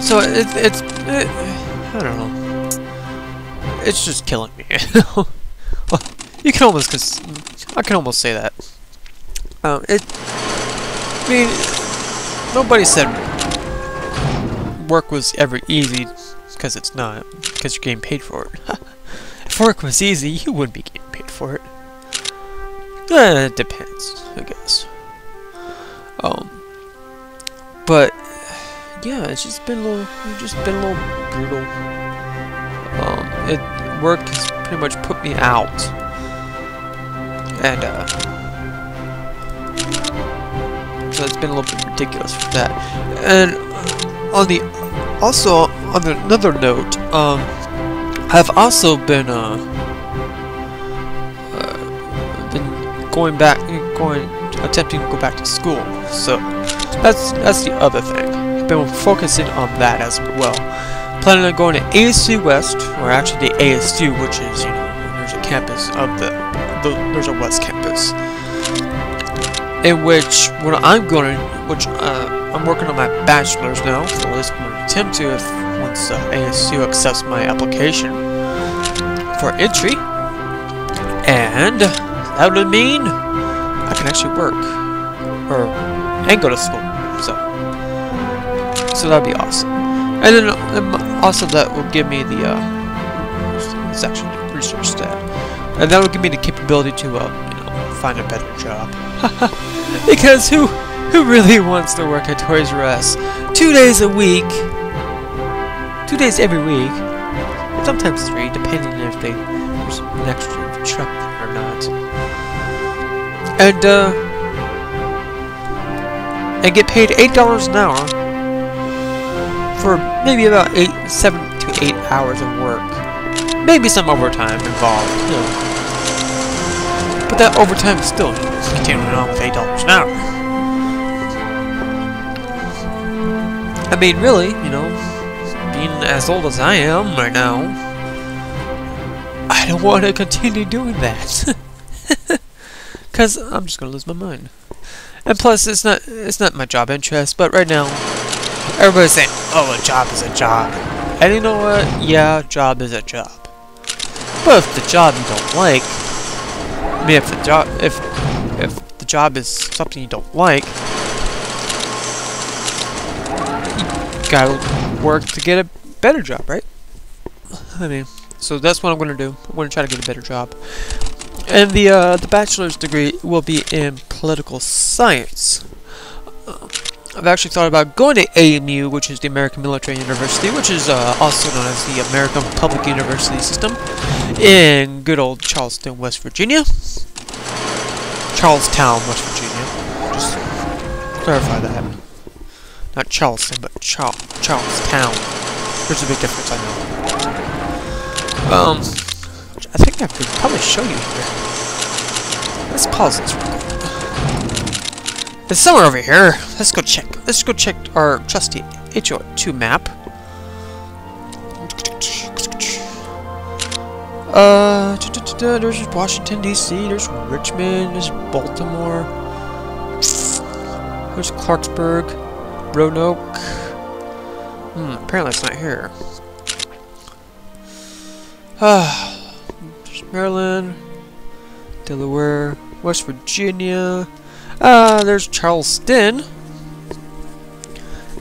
So I don't know. It's just killing me. Well, you can almost, I can almost say that. I mean, nobody said work was ever easy, because it's not, because you're getting paid for it. If work was easy, you wouldn't be getting paid for it. It depends, I guess. But yeah, it's just been a little brutal. Work has pretty much put me out, and so it's been a little bit ridiculous for that. And also on another note, I've also been attempting to go back to school. So that's the other thing. I've been focusing on that as well. Planning on going to ASU West, or actually the ASU, which is, you know, there's a campus of there's a West campus, in which I'm working on my bachelor's now, or at least I'm going to attempt to once ASU accepts my application for entry, and that would mean I can actually work and go to school. So that'd be awesome. And then also that will give me the it's actually research stat, and that will give me the capability to you know, find a better job. Because who really wants to work at Toys R Us 2 days a week, 2 days every week, sometimes 3, depending if there's an extra truck or not, and get paid $8 an hour for maybe about 7 to 8 hours of work. Maybe some overtime involved, you know. But that overtime is still continuing on with $8 an hour. I mean, really, you know, being as old as I am right now, I don't want to continue doing that. Because I'm just gonna lose my mind. And plus, it's not my job interest. But right now, everybody's saying, "Oh, a job is a job," and you know what? Yeah, job is a job. But if the job you don't like, I mean, if the job is something you don't like, you gotta work to get a better job, right? I mean, so that's what I'm gonna do. I'm gonna try to get a better job. And the bachelor's degree will be in political science. I've actually thought about going to AMU, which is the American Military University, which is also known as the American Public University System, in good old Charleston, West Virginia. Charlestown, West Virginia. Just clarify that. Not Charleston, but Charlestown. There's a big difference, I know. I think I could probably show you here. Let's pause this real quick. It's somewhere over here. Let's go check. Let's go check our trusty HO2 map. There's Washington D.C. There's Richmond. There's Baltimore. There's Clarksburg, Roanoke. Apparently it's not here. There's Maryland, Delaware, West Virginia. There's Charleston,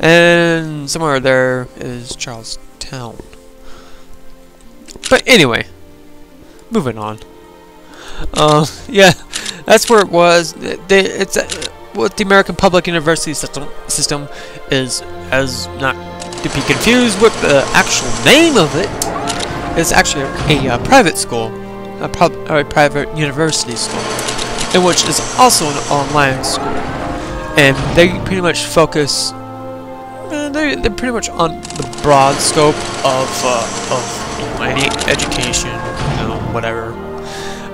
and somewhere there is Charlestown. But anyway, moving on. Yeah, that's where it was. It's what the American Public University system is, as not to be confused with the actual name of it. It's actually a private school, a private university school, in which is also an online school, and they pretty much focus. They're pretty much on the broad scope of you know, any education, you know, whatever.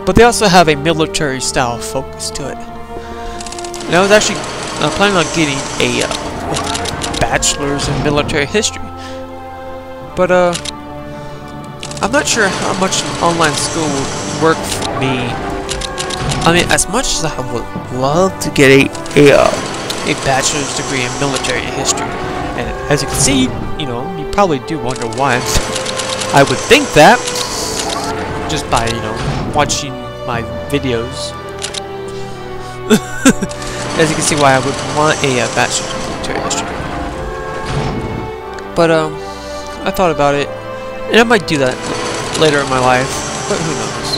But they also have a military style focus to it. And I was actually planning on getting a bachelor's in military history, but I'm not sure how much an online school would work for me. I mean, as much as I would love to get a bachelor's degree in military history, and as you can see, you know, you probably do wonder why. I would think that just by, you know, watching my videos. As you can see, why I would want a bachelor's in military history. But I thought about it, and I might do that later in my life. But who knows?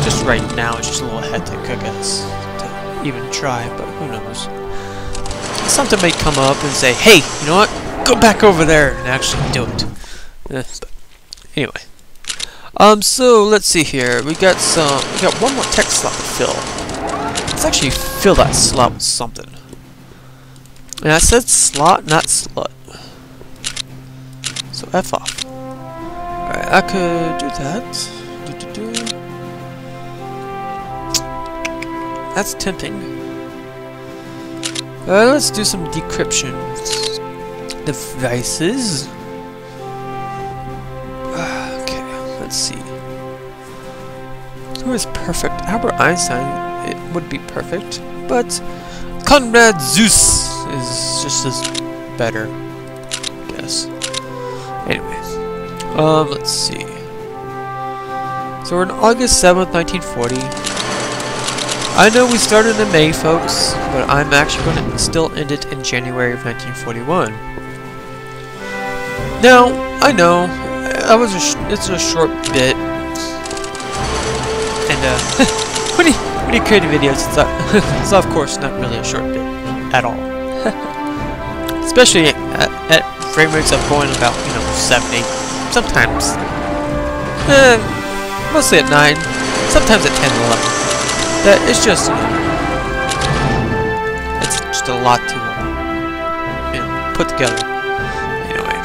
Just right now, it's just a little hectic, I guess, to even try. But who knows? Something may come up and say, "Hey, you know what? Go back over there and actually do it." But anyway, so let's see here. We got one more text slot to fill. Let's actually fill that slot with something. And I said slot, not slut. So F off. Alright, I could do that. That's tempting. Let's do some decryption. Devices. Okay, let's see. Who is perfect? Albert Einstein. It would be perfect, but Conrad Zeus is just as better, I guess. Anyway, let's see. So we're on August 7th, 1940. I know we started in May, folks, but I'm actually going to still end it in January of 1941. Now, I know it's a short bit, and when you create videos, it's of course not really a short bit at all. Especially at frame rates of going about, you know, 70, sometimes, mostly at 9, sometimes at 10 and 11. That it's just, you know, it's just a lot to, you know, put together. Anyway,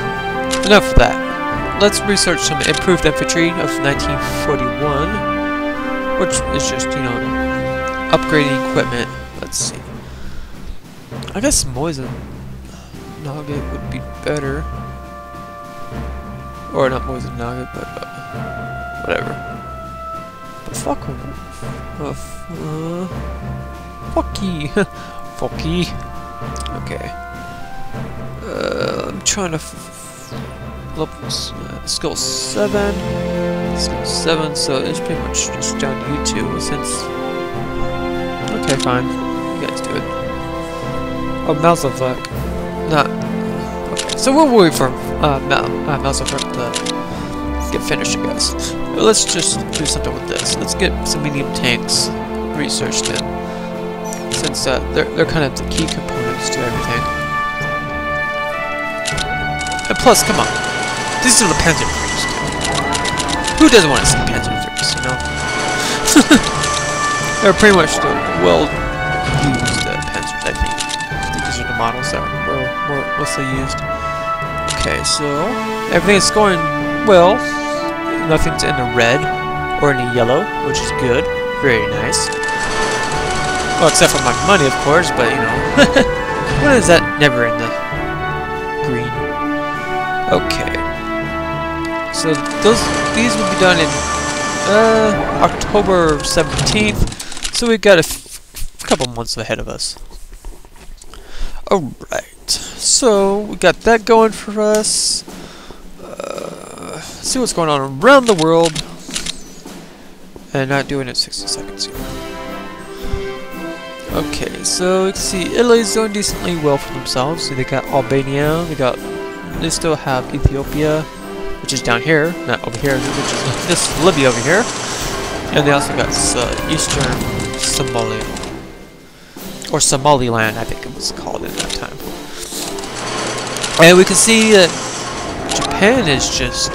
enough of that. Let's research some improved infantry of 1941, which is just, you know, upgrading equipment. Let's see. I guess Moisen Nugget would be better. Or not Moisen Nugget, but whatever. But fuck him. Fucky. Fucky. Okay. I'm trying to level skill 7. Skill 7, so it's pretty much just down to you two since. Okay, fine. You guys do it. Oh, Malzovak. Not. Okay, so we'll wait for Malzovak to get finished, I guess. Let's just do something with this. Let's get some medium tanks researched in, since they're kind of the key components to everything. And plus, come on, these are the Panzer IIIs, too. Who doesn't want to see Panzer IIIs, you know? They're pretty much the well-used Panzers, I think. These are the models that were mostly used. Okay, so everything is going well. Nothing's in the red or in the yellow, which is good. Very nice. Well, except for my money, of course, but you know. When is that never in the green? Okay. So these will be done in October 17th. So we've got a couple months ahead of us. Alright. So we got that going for us. See what's going on around the world. And not doing it 60 seconds here. Okay, so you can see Italy's doing decently well for themselves. So they got Albania, they still have Ethiopia, which is down here, not over here, which is this Libya over here. And they also got Eastern Somalia. Or Somaliland, I think it was called at that time. And we can see that Japan is just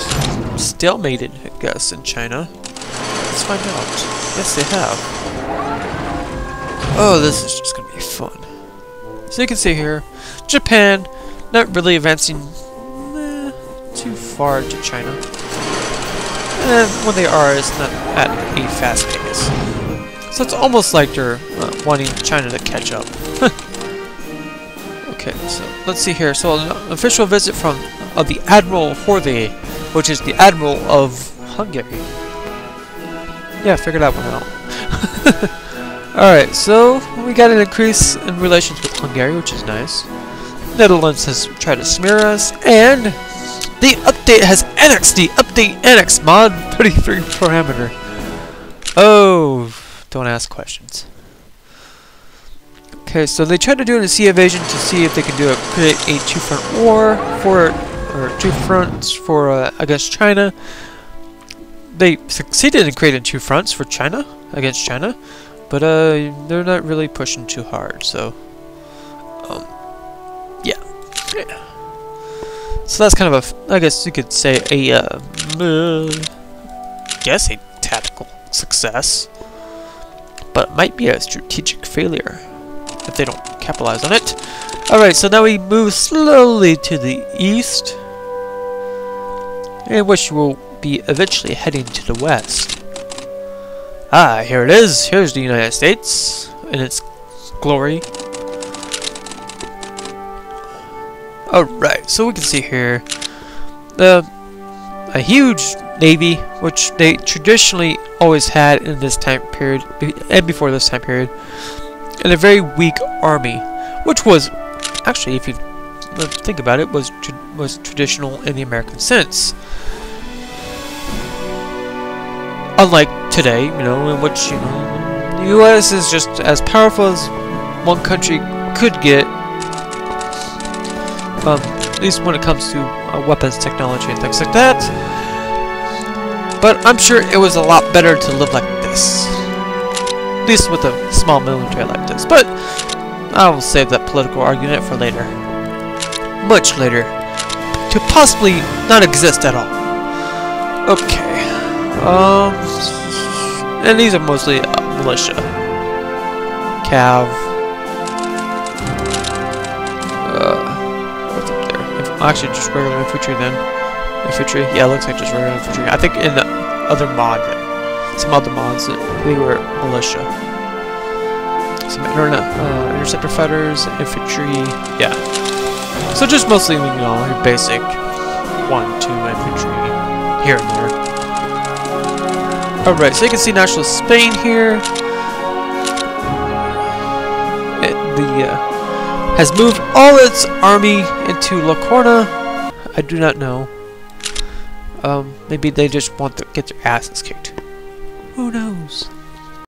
stalemated, I guess, in China. Let's find out. Yes, they have. Oh, this is just gonna be fun. So you can see here, Japan not really advancing too far to China. And when they are, it's not at a fast pace. So it's almost like they're wanting China to catch up. Okay, so let's see here. So an official visit from the Admiral Horthy, which is the Admiral of Hungary. Yeah, figured that one out. Alright, so we got an increase in relations with Hungary, which is nice. Netherlands has tried to smear us, and the update has annexed the update annex mod 33 parameter. Oh, don't ask questions. Okay, so they tried to do it in a sea invasion to see if they can create a two-front war or two fronts for against China. They succeeded in creating two fronts for China against China, but they're not really pushing too hard. So, yeah. So that's kind of I guess you could say a tactical success, but might be a strategic failure if they don't capitalize on it. Alright, so now we move slowly to the east, in which will be eventually heading to the west. Ah, here it is. Here's the United States in its glory. Alright, so we can see here a huge navy, which they traditionally always had in this time period and before this time period, and a very weak army, which was actually, if you think about it, was traditional in the American sense. Unlike today, you know, in which, you know, the U.S. is just as powerful as one country could get, at least when it comes to weapons technology and things like that. But I'm sure it was a lot better to live like this, at least with a small military like this. But I will save that political argument for later, much later, to possibly not exist at all. Okay. And these are mostly militia. Cav. What's up there? Actually, just regular infantry then. Infantry? Yeah, it looks like just regular infantry. I think in the other mod, some other mods, they were militia. Some interceptor fighters, infantry, yeah. So just mostly, you know, your basic 1-2 infantry here and there. Alright, so you can see Nationalist Spain here. Has moved all its army into La Corna. I do not know. Maybe they just want to get their asses kicked. Who knows?